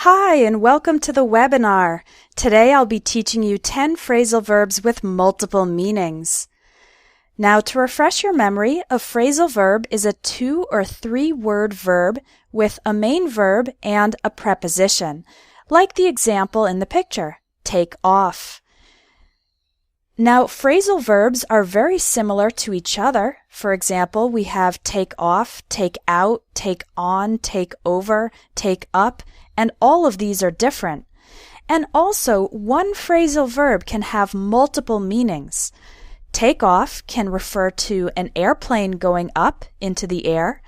Hi, and welcome to the webinar. Today I'll be teaching you 10 phrasal verbs with multiple meanings. Now, to refresh your memory, a phrasal verb is a 2 or 3 word verb with a main verb and a preposition, like the example in the picture, take off. Now, phrasal verbs are very similar to each other. For example, we have take off, take out, take on, take over, take up, and all of these are different. And also, one phrasal verb can have multiple meanings. Take off can refer to an airplane going up into the air.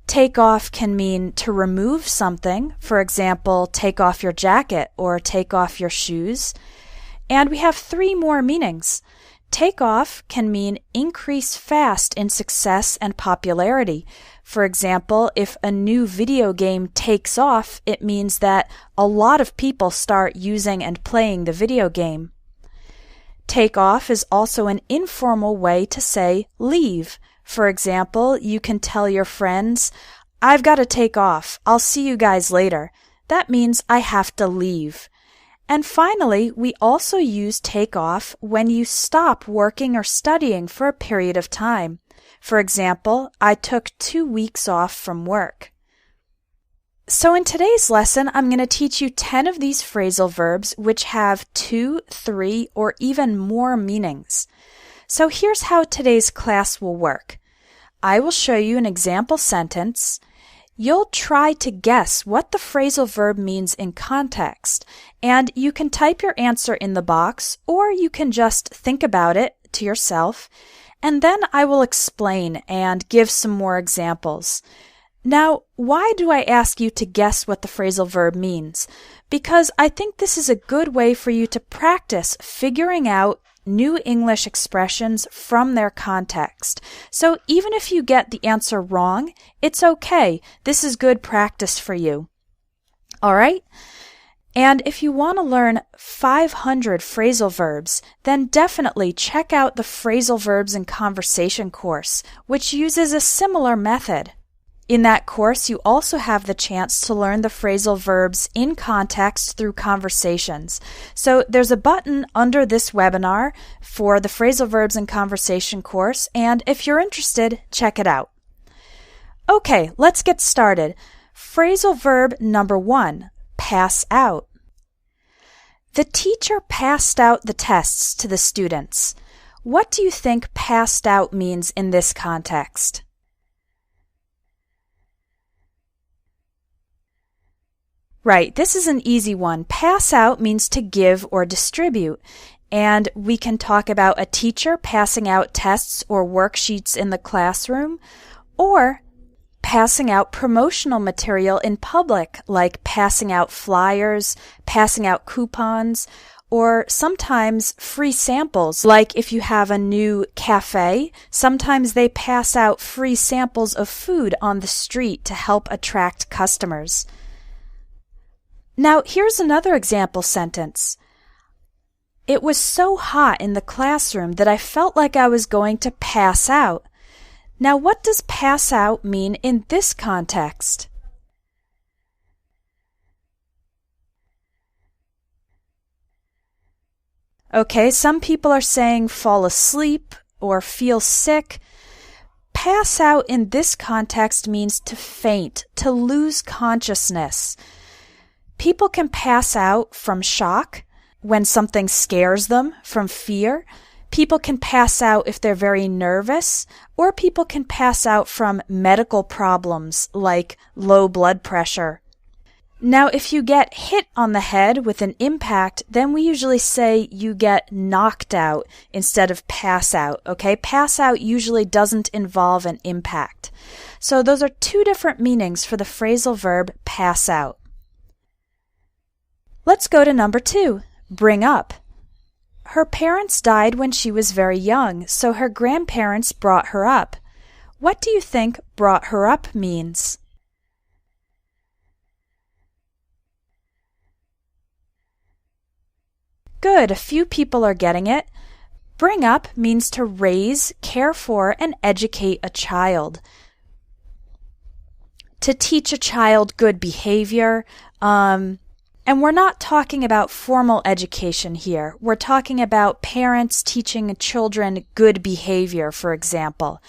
Take off can mean to remove something. For example, take off your jacket or take off your shoes. And we have 3 more meanings. Take off can mean increase fast in success and popularity. For example, if a new video game takes off, it means that a lot of people start using and playing the video game. Take off is also an informal way to say leave. For example, you can tell your friends, "I've got to take off. I'll see you guys later." That means I have to leave. And finally, we also use take off when you stop working or studying for a period of time. For example, I took 2 weeks off from work. So in today's lesson, I'm going to teach you 10 of these phrasal verbs which have 2, 3, or even more meanings. So here's how today's class will work. I will show you an example sentence. You'll try to guess what the phrasal verb means in context, and you can type your answer in the box, or you can just think about it to yourself, and then I will explain and give some more examples. Now, why do I ask you to guess what the phrasal verb means? Because I think this is a good way for you to practice figuring out new English expressions from their context. So even if you get the answer wrong, it's okay. This is good practice for you. All right? And if you want to learn 500 phrasal verbs, then definitely check out the Phrasal Verbs and Conversation course, which uses a similar method. In that course, you also have the chance to learn the phrasal verbs in context through conversations. So there's a button under this webinar for the Phrasal Verbs and Conversation course, and if you're interested, check it out. Okay, let's get started. Phrasal verb number 1, pass out. The teacher passed out the tests to the students. What do you think passed out means in this context? Right, this is an easy one. Pass out means to give or distribute. And we can talk about a teacher passing out tests or worksheets in the classroom, or passing out promotional material in public, like passing out flyers, passing out coupons, or sometimes free samples. Like if you have a new cafe, sometimes they pass out free samples of food on the street to help attract customers. Now, here's another example sentence. It was so hot in the classroom that I felt like I was going to pass out. Now, what does pass out mean in this context? Okay, some people are saying fall asleep or feel sick. Pass out in this context means to faint, to lose consciousness. People can pass out from shock when something scares them, from fear. People can pass out if they're very nervous, or people can pass out from medical problems like low blood pressure. Now, if you get hit on the head with an impact, then we usually say you get knocked out instead of pass out, okay? Pass out usually doesn't involve an impact. So those are 2 different meanings for the phrasal verb pass out. Let's go to number 2, bring up. Her parents died when she was very young, so her grandparents brought her up. What do you think brought her up means? Good, a few people are getting it. Bring up means to raise, care for, and educate a child. to teach a child good behavior. And we're not talking about formal education here. We're talking about parents teaching children good behavior, for example.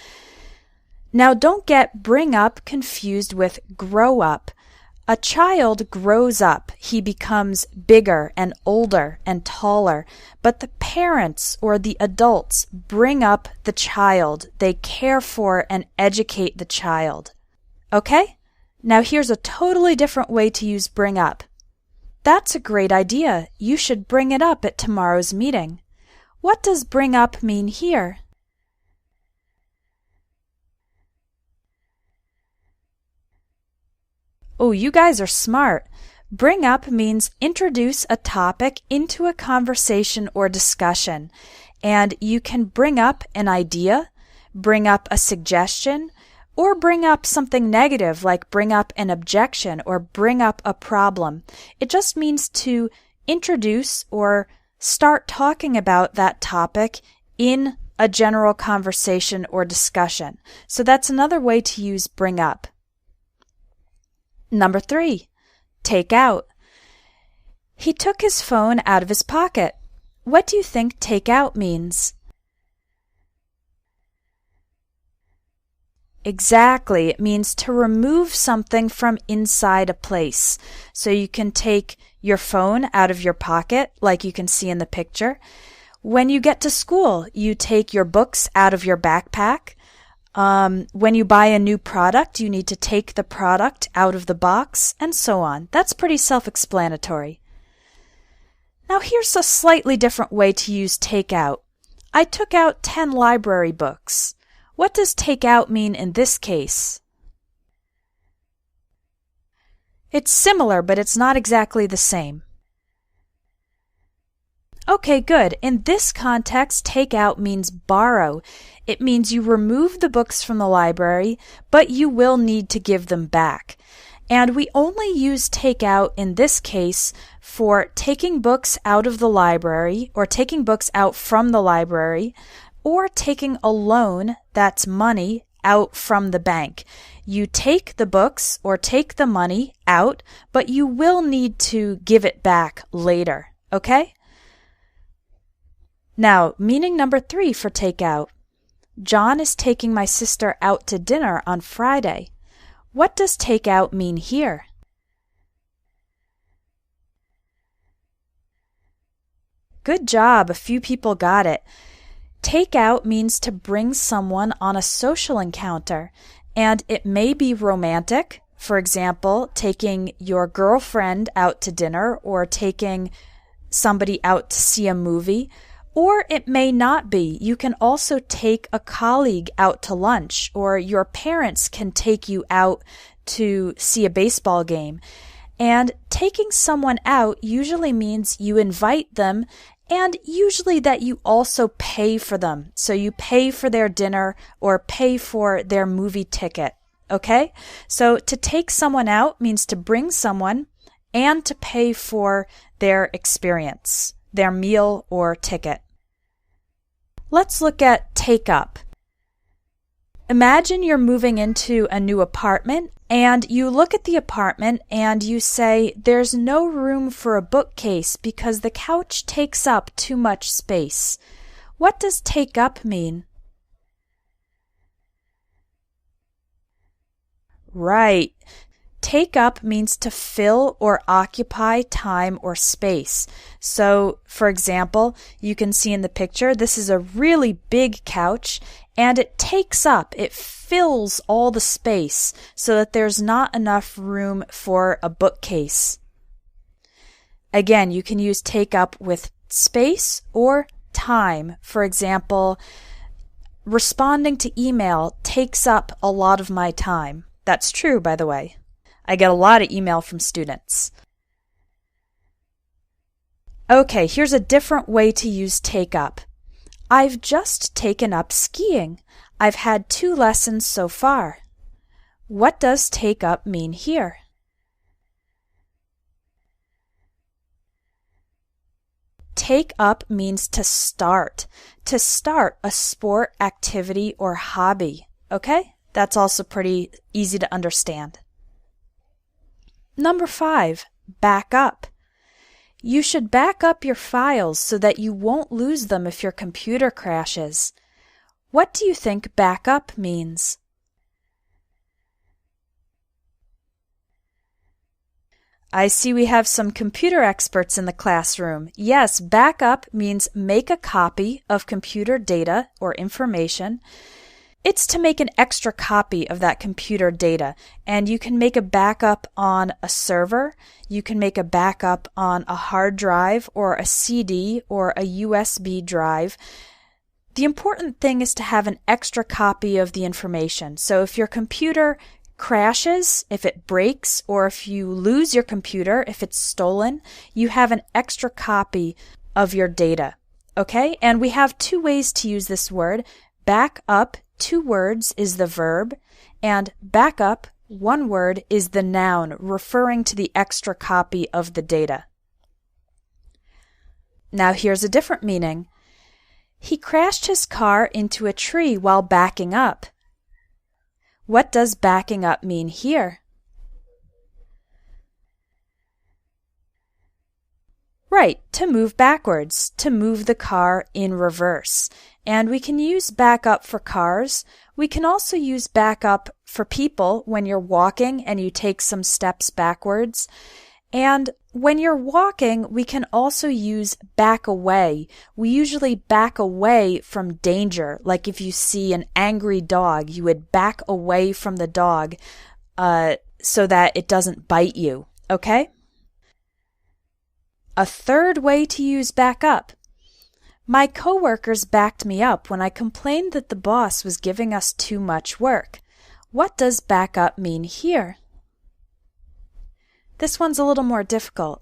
Now, don't get bring up confused with grow up. A child grows up. He becomes bigger and older and taller. But the parents or the adults bring up the child. They care for and educate the child. Okay? Now here's a totally different way to use bring up. That's a great idea. You should bring it up at tomorrow's meeting. What does bring up mean here? Oh, you guys are smart. Bring up means introduce a topic into a conversation or discussion. And you can bring up an idea, bring up a suggestion, or bring up something negative like bring up an objection or bring up a problem. It just means to introduce or start talking about that topic in a general conversation or discussion. So that's another way to use bring up. Number 3, take out. He took his phone out of his pocket. What do you think take out means? Exactly. It means to remove something from inside a place. So you can take your phone out of your pocket, like you can see in the picture. When you get to school, you take your books out of your backpack. When you buy a new product, you need to take the product out of the box, and so on. That's pretty self-explanatory. Now here's a slightly different way to use take out. I took out 10 library books. What does take out mean in this case? It's similar, but it's not exactly the same. Okay, good. In this context, take out means borrow. It means you remove the books from the library, but you will need to give them back. And we only use take out in this case for taking books out of the library or taking books out from the library or taking a loan, that's money, out from the bank. You take the books or take the money out, but you will need to give it back later, okay? Now, meaning number 3 for take out. John is taking my sister out to dinner on Friday. What does take out mean here? Good job. A few people got it. Take out means to bring someone on a social encounter, and it may be romantic. For example, taking your girlfriend out to dinner or taking somebody out to see a movie. Or it may not be. You can also take a colleague out to lunch, or your parents can take you out to see a baseball game. And taking someone out usually means you invite them, and usually that you also pay for them. So you pay for their dinner or pay for their movie ticket. Okay? So to take someone out means to bring someone and to pay for their experience, their meal or ticket. Let's look at take up. Imagine you're moving into a new apartment and you look at the apartment and you say, there's no room for a bookcase because the couch takes up too much space. What does take up mean? Right. Take up means to fill or occupy time or space. So, for example, you can see in the picture, this is a really big couch and it takes up, it fills all the space so that there's not enough room for a bookcase. Again, you can use take up with space or time. For example, responding to email takes up a lot of my time. That's true, by the way. I get a lot of email from students. Okay, here's a different way to use take up. I've just taken up skiing. I've had 2 lessons so far. What does take up mean here? Take up means to start a sport, activity, or hobby. Okay? That's also pretty easy to understand. Number 5, back up. You should back up your files so that you won't lose them if your computer crashes. What do you think back up means? I see we have some computer experts in the classroom. Yes, back up means make a copy of computer data or information. It's to make an extra copy of that computer data, and you can make a backup on a server, you can make a backup on a hard drive or a CD or a USB drive. The important thing is to have an extra copy of the information. So if your computer crashes, if it breaks, or if you lose your computer, if it's stolen, you have an extra copy of your data. Okay? And we have 2 ways to use this word. Back up, 2 words, is the verb, and back up, 1 word, is the noun, referring to the extra copy of the data. Now here's a different meaning. He crashed his car into a tree while backing up. What does backing up mean here? Right, to move backwards, to move the car in reverse. And we can use back up for cars. We can also use back up for people when you're walking and you take some steps backwards. And when you're walking, we can also use back away. We usually back away from danger. Like if you see an angry dog, you would back away from the dog so that it doesn't bite you. Okay? A 3rd way to use back up. My coworkers backed me up when I complained that the boss was giving us too much work. What does back up mean here? This one's a little more difficult.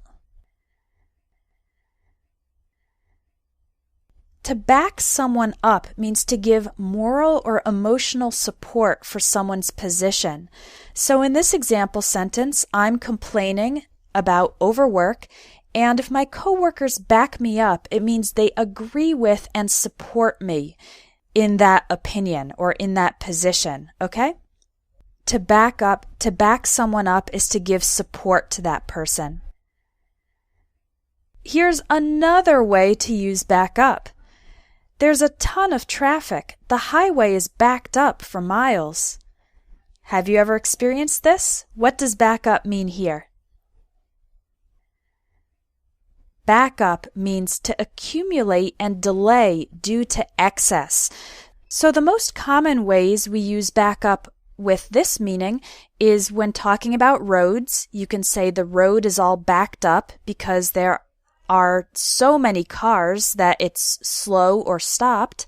To back someone up means to give moral or emotional support for someone's position. So in this example sentence, I'm complaining about overwork, and if my coworkers back me up, it means they agree with and support me in that opinion or in that position, okay? To back someone up is to give support to that person. Here's another way to use back up. There's a ton of traffic. The highway is backed up for miles. Have you ever experienced this? What does back up mean here? Back up means to accumulate and delay due to excess. So the most common ways we use back up with this meaning is when talking about roads. You can say the road is all backed up because there are so many cars that it's slow or stopped.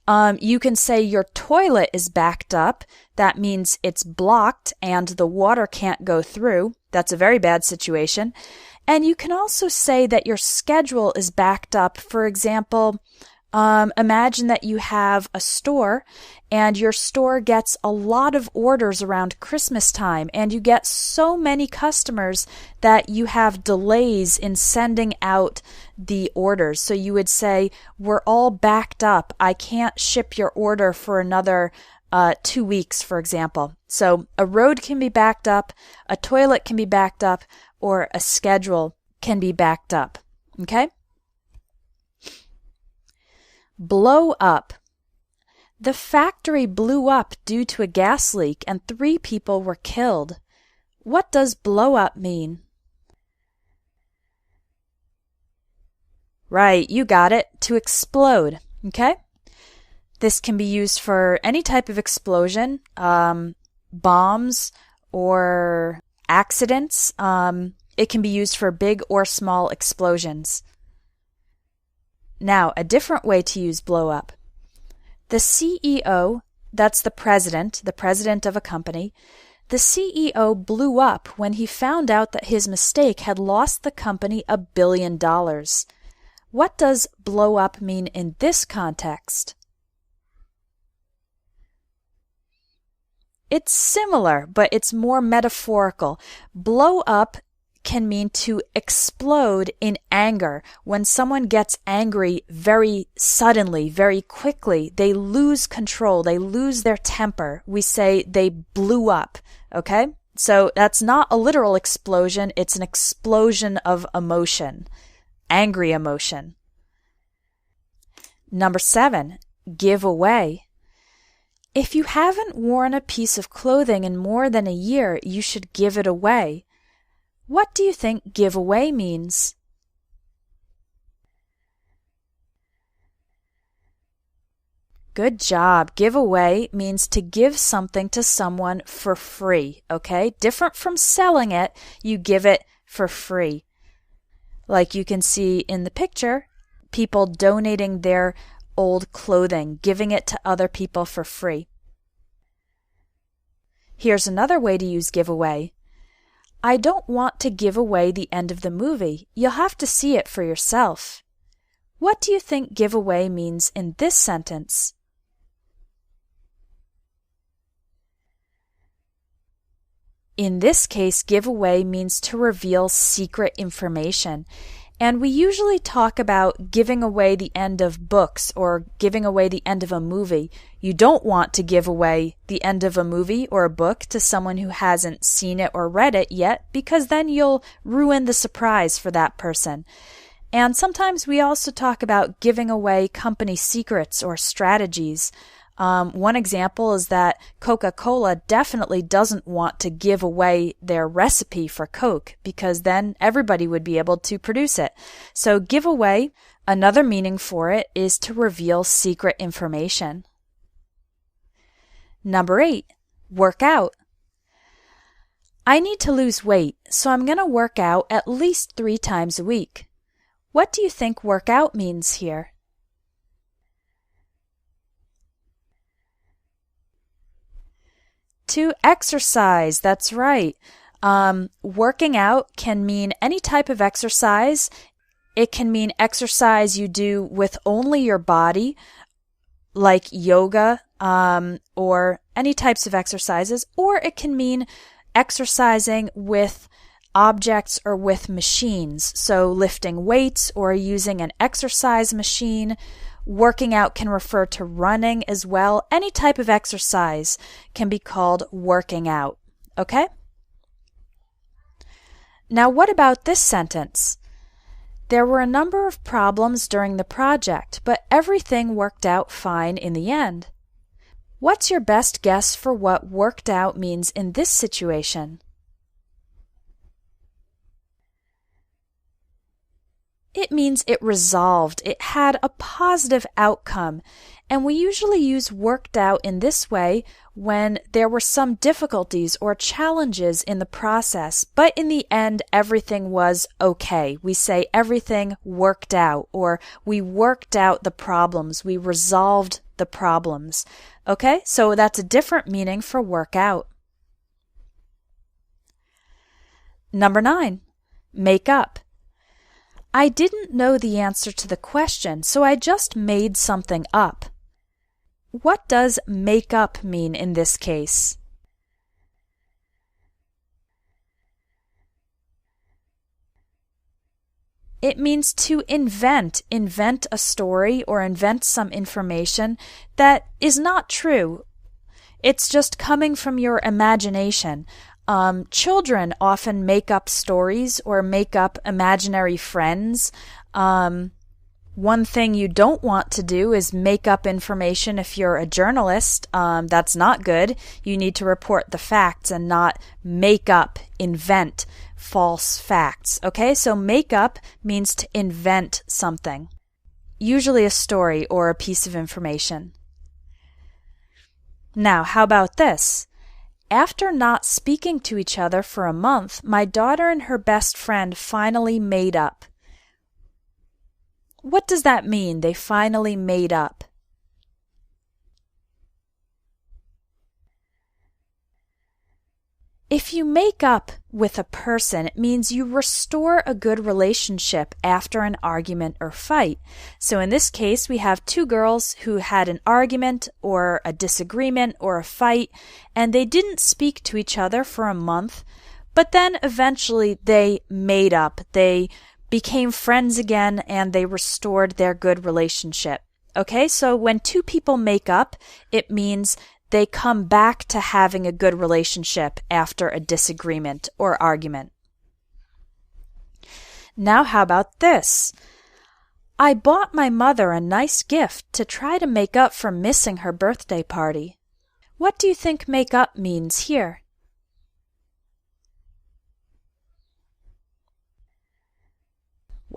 You can say your toilet is backed up. That means it's blocked and the water can't go through. That's a very bad situation. And you can also say that your schedule is backed up. For example, imagine that you have a store and your store gets a lot of orders around Christmas time and you get so many customers that you have delays in sending out the orders. So you would say, we're all backed up. I can't ship your order for another 2 weeks, for example. So a road can be backed up, a toilet can be backed up, or a schedule can be backed up. Okay? Blow up. The factory blew up due to a gas leak and 3 people were killed. What does blow up mean? Right, you got it. To explode. Okay? This can be used for any type of explosion, bombs or accidents. It can be used for big or small explosions. Now, a different way to use blow up. The CEO, that's the president of a company, the CEO blew up when he found out that his mistake had lost the company $1 billion. What does blow up mean in this context? It's similar, but it's more metaphorical. Blow up can mean to explode in anger. When someone gets angry very suddenly, very quickly, they lose control, they lose their temper. We say they blew up, okay? So that's not a literal explosion, it's an explosion of emotion, angry emotion. Number 7, give away. If you haven't worn a piece of clothing in more than a year, you should give it away. What do you think give away means? Good job. Give away means to give something to someone for free, okay? Different from selling it, you give it for free. Like you can see in the picture, people donating their old clothing, giving it to other people for free. Here's another way to use give away. I don't want to give away the end of the movie. You'll have to see it for yourself. What do you think give away means in this sentence? In this case, give away means to reveal secret information. And we usually talk about giving away the end of books or giving away the end of a movie. You don't want to give away the end of a movie or a book to someone who hasn't seen it or read it yet, because then you'll ruin the surprise for that person. And sometimes we also talk about giving away company secrets or strategies. One example is that Coca-Cola definitely doesn't want to give away their recipe for Coke because then everybody would be able to produce it. So give away, another meaning for it is to reveal secret information. Number 8, work out. I need to lose weight, so I'm going to work out at least 3 times a week. What do you think work out means here? To exercise, that's right. Working out can mean any type of exercise. It can mean exercise you do with only your body, like yoga, or any types of exercises, or it can mean exercising with objects or with machines, so lifting weights or using an exercise machine. Working out can refer to running as well. Any type of exercise can be called working out, okay? Now what about this sentence? There were a number of problems during the project, but everything worked out fine in the end. What's your best guess for what worked out means in this situation? It means it resolved, it had a positive outcome, and we usually use worked out in this way when there were some difficulties or challenges in the process, but in the end everything was okay. We say everything worked out, or we worked out the problems, we resolved the problems. Okay, so that's a different meaning for work out. Number 9, make up. I didn't know the answer to the question, so I just made something up. What does make up mean in this case? It means to invent a story or invent some information that is not true. It's just coming from your imagination. Children often make up stories or make up imaginary friends. One thing you don't want to do is make up information if you're a journalist. That's not good. You need to report the facts and not make up, invent false facts. Okay, so make up means to invent something, usually a story or a piece of information. Now, how about this? After not speaking to each other for a month, my daughter and her best friend finally made up. What does that mean, they finally made up? If you make up with a person, it means you restore a good relationship after an argument or fight. So in this case, we have 2 girls who had an argument or a disagreement or a fight, and they didn't speak to each other for a month, but then eventually they made up. They became friends again and they restored their good relationship. Okay, so when 2 people make up, it means they come back to having a good relationship after a disagreement or argument. Now how about this? I bought my mother a nice gift to try to make up for missing her birthday party. What do you think make up means here?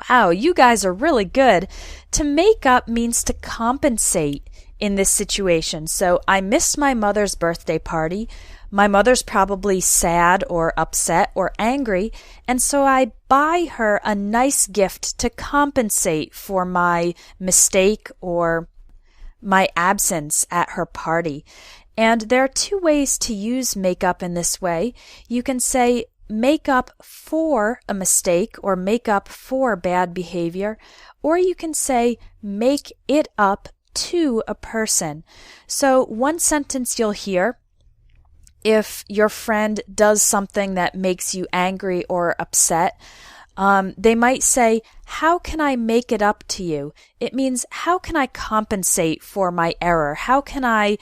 Wow, you guys are really good. To make up means to compensate in this situation. So I missed my mother's birthday party. My mother's probably sad or upset or angry, and so I buy her a nice gift to compensate for my mistake or my absence at her party. And there are two ways to use make up in this way. You can say make up for a mistake or make up for bad behavior, or you can say make it up to a person. So one sentence you'll hear, if your friend does something that makes you angry or upset, they might say, how can I make it up to you? It means, how can I compensate for my error? How can I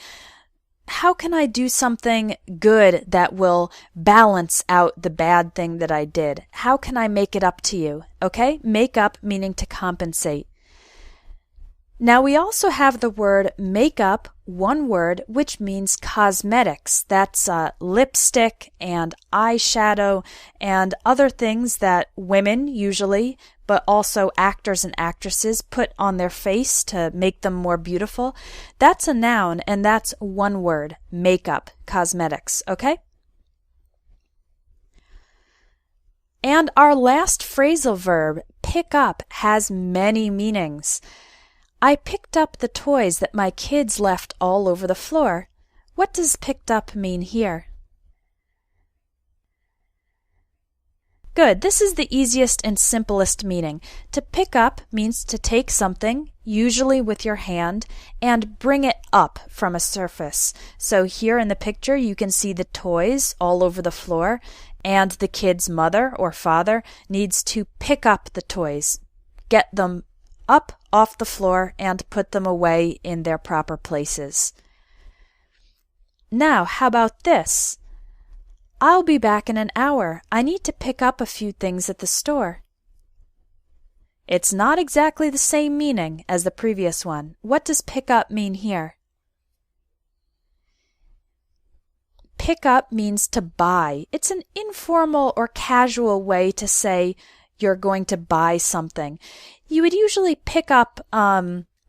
do something good that will balance out the bad thing that I did? How can I make it up to you? Okay? Make up meaning to compensate. Now we also have the word make up, one word, which means cosmetics. That's lipstick and eyeshadow and other things that women usually, but also actors and actresses put on their face to make them more beautiful. That's a noun, and that's one word, makeup, cosmetics, okay? And our last phrasal verb, pick up, has many meanings. I picked up the toys that my kids left all over the floor. What does picked up mean here? Good. This is the easiest and simplest meaning. To pick up means to take something, usually with your hand, and bring it up from a surface. So here in the picture you can see the toys all over the floor, and the kid's mother or father needs to pick up the toys, get them up off the floor and put them away in their proper places. Now, how about this? I'll be back in an hour. I need to pick up a few things at the store. It's not exactly the same meaning as the previous one. What does pick up mean here? Pick up means to buy. It's an informal or casual way to say you're going to buy something. You would usually pick up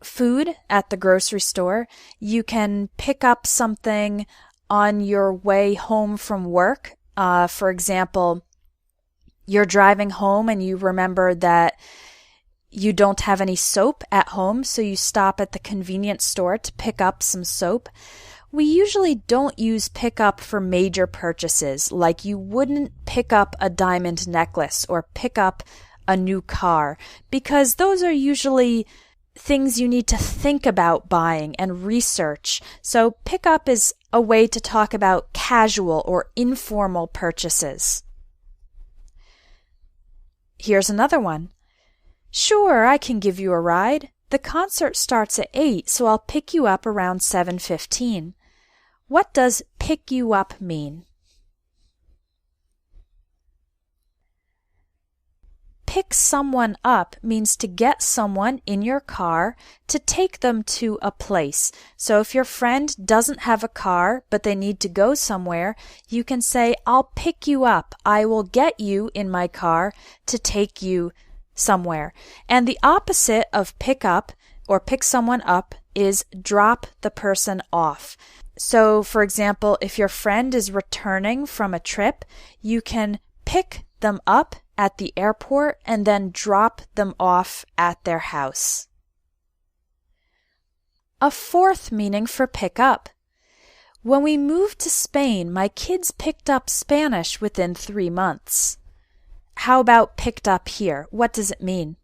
food at the grocery store. You can pick up something on your way home from work. For example, you're driving home and you remember that you don't have any soap at home, so you stop at the convenience store to pick up some soap. We usually don't use pick up for major purchases, like you wouldn't pick up a diamond necklace or pick up a new car, because those are usually things you need to think about buying and research. So pick up is a way to talk about casual or informal purchases. Here's another one. Sure, I can give you a ride. The concert starts at 8, so I'll pick you up around 7:15. What does pick you up mean? Pick someone up means to get someone in your car to take them to a place. So if your friend doesn't have a car but they need to go somewhere, you can say, I'll pick you up. I will get you in my car to take you somewhere. And the opposite of pick up or pick someone up is drop the person off. So for example, if your friend is returning from a trip, you can pick them up at the airport and then drop them off at their house. A fourth meaning for pick up. When we moved to Spain, my kids picked up Spanish within 3 months. How about picked up here? What does it mean?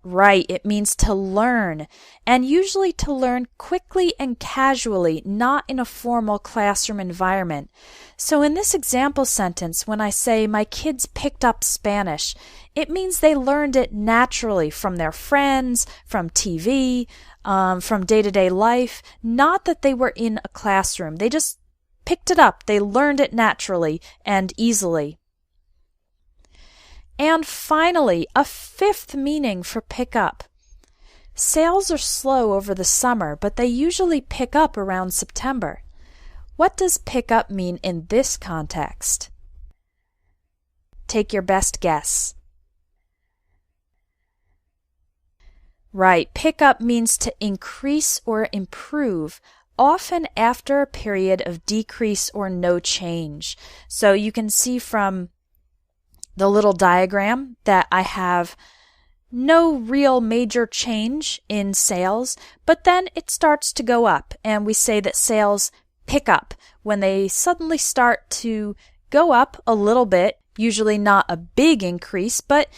Right, it means to learn, and usually to learn quickly and casually, not in a formal classroom environment. So in this example sentence, when I say my kids picked up Spanish, it means they learned it naturally from their friends, from TV, from day-to-day life, not that they were in a classroom. They just picked it up. They learned it naturally and easily. And finally, a fifth meaning for pick up. Sales are slow over the summer, but they usually pick up around September. What does pick up mean in this context? Take your best guess. Right, pick up means to increase or improve, often after a period of decrease or no change. So you can see from the little diagram that I have no real major change in sales, but then it starts to go up, and we say that sales pick up when they suddenly start to go up a little bit, usually not a big increase, but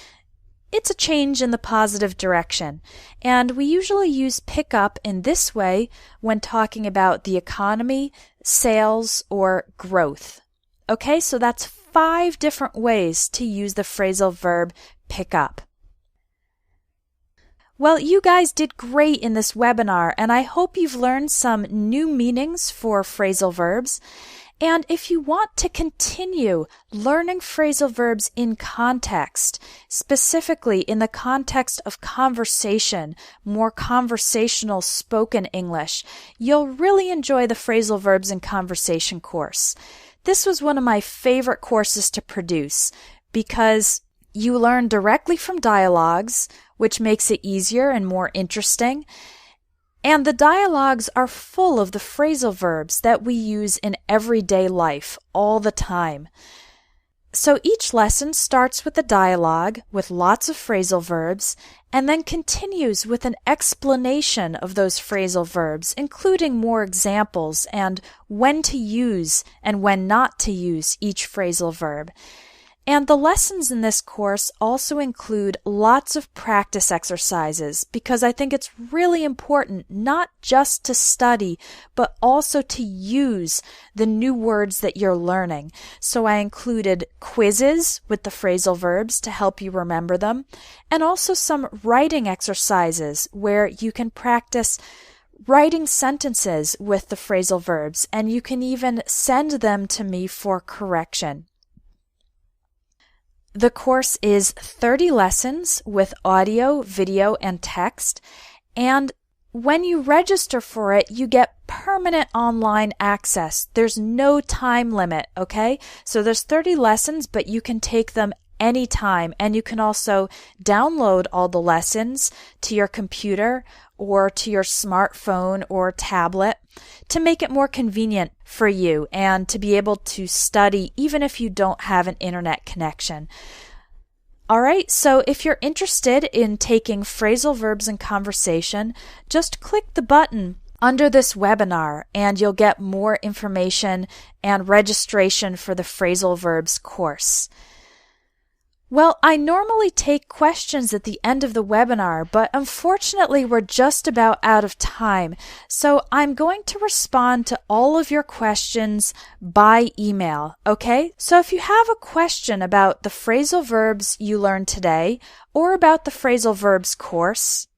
it's a change in the positive direction. And we usually use pick up in this way when talking about the economy, sales, or growth. Okay, so that's 5 different ways to use the phrasal verb pick up. Well, you guys did great in this webinar, and I hope you've learned some new meanings for phrasal verbs. And if you want to continue learning phrasal verbs in context, specifically in the context of conversation, more conversational spoken English, you'll really enjoy the phrasal verbs in conversation course. This was one of my favorite courses to produce because you learn directly from dialogues, which makes it easier and more interesting. And the dialogues are full of the phrasal verbs that we use in everyday life all the time. So each lesson starts with a dialogue with lots of phrasal verbs and then continues with an explanation of those phrasal verbs, including more examples and when to use and when not to use each phrasal verb. And the lessons in this course also include lots of practice exercises because I think it's really important not just to study, but also to use the new words that you're learning. So I included quizzes with the phrasal verbs to help you remember them, and also some writing exercises where you can practice writing sentences with the phrasal verbs, and you can even send them to me for correction. The course is 30 lessons with audio, video, and text, and when you register for it, you get permanent online access. There's no time limit, okay? So there's 30 lessons, but you can take them anytime, and you can also download all the lessons to your computer or to your smartphone or tablet to make it more convenient for you and to be able to study even if you don't have an internet connection. All right, so if you're interested in taking phrasal verbs in conversation, just click the button under this webinar and you'll get more information and registration for the phrasal verbs course. Well, I normally take questions at the end of the webinar, but unfortunately we're just about out of time. So I'm going to respond to all of your questions by email, okay? So if you have a question about the phrasal verbs you learned today, or about the phrasal verbs course,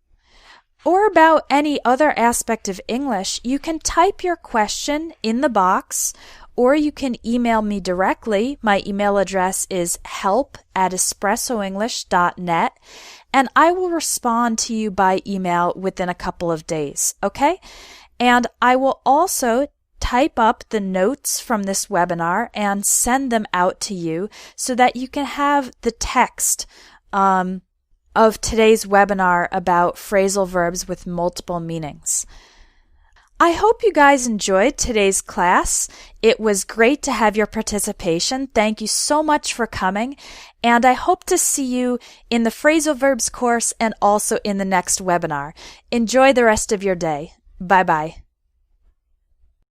or about any other aspect of English, you can type your question in the box, or you can email me directly. My email address is help@espressoenglish.net, and I will respond to you by email within a couple of days, okay? And I will also type up the notes from this webinar and send them out to you so that you can have the text of today's webinar about phrasal verbs with multiple meanings. I hope you guys enjoyed today's class. It was great to have your participation. Thank you so much for coming, and I hope to see you in the phrasal verbs course and also in the next webinar. Enjoy the rest of your day. Bye-bye.